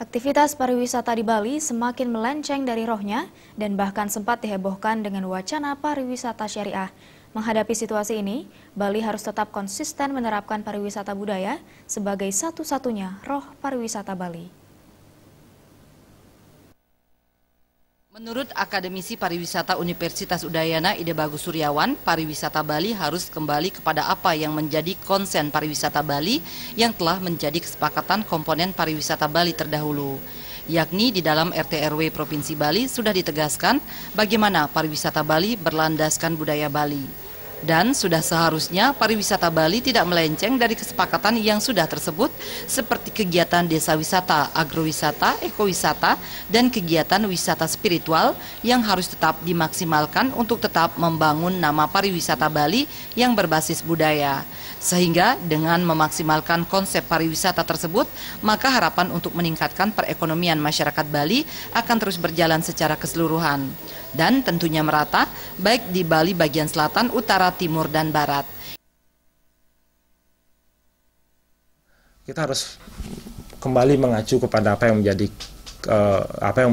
Aktivitas pariwisata di Bali semakin melenceng dari rohnya dan bahkan sempat dihebohkan dengan wacana pariwisata syariah. Menghadapi situasi ini, Bali harus tetap konsisten menerapkan pariwisata budaya sebagai satu-satunya roh pariwisata Bali. Menurut Akademisi Pariwisata Universitas Udayana Ide Bagus Suryawan, pariwisata Bali harus kembali kepada apa yang menjadi konsen pariwisata Bali yang telah menjadi kesepakatan komponen pariwisata Bali terdahulu. Yakni di dalam RT/RW Provinsi Bali sudah ditegaskan bagaimana pariwisata Bali berlandaskan budaya Bali. Dan sudah seharusnya pariwisata Bali tidak melenceng dari kesepakatan yang sudah tersebut seperti kegiatan desa wisata, agrowisata, ekowisata, dan kegiatan wisata spiritual yang harus tetap dimaksimalkan untuk tetap membangun nama pariwisata Bali yang berbasis budaya. Sehingga dengan memaksimalkan konsep pariwisata tersebut, maka harapan untuk meningkatkan perekonomian masyarakat Bali akan terus berjalan secara keseluruhan. Dan tentunya merata, baik di Bali bagian selatan, utara, timur, dan barat. Kita harus kembali mengacu kepada apa yang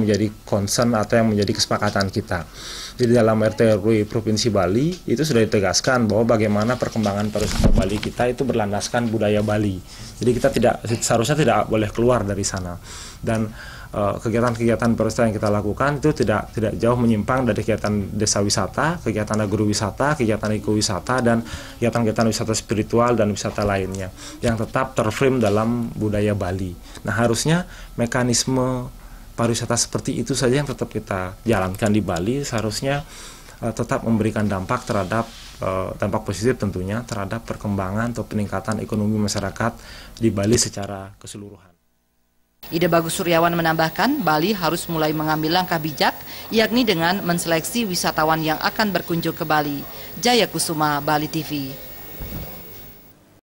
menjadi concern atau yang menjadi kesepakatan kita. Di dalam RT/RW Provinsi Bali itu sudah ditegaskan bahwa bagaimana perkembangan pariwisata Bali kita itu berlandaskan budaya Bali. Jadi kita seharusnya tidak boleh keluar dari sana. Dan kegiatan-kegiatan pariwisata yang kita lakukan itu tidak jauh menyimpang dari kegiatan desa wisata, kegiatan agrowisata, kegiatan ekowisata, dan kegiatan-kegiatan wisata spiritual dan wisata lainnya yang tetap terframe dalam budaya Bali. Nah, harusnya mekanisme pariwisata seperti itu saja yang tetap kita jalankan di Bali, seharusnya tetap memberikan dampak dampak positif tentunya terhadap perkembangan atau peningkatan ekonomi masyarakat di Bali secara keseluruhan. Ide Bagus Suryawan menambahkan, Bali harus mulai mengambil langkah bijak, yakni dengan menseleksi wisatawan yang akan berkunjung ke Bali. Jaya Kusuma, Bali TV.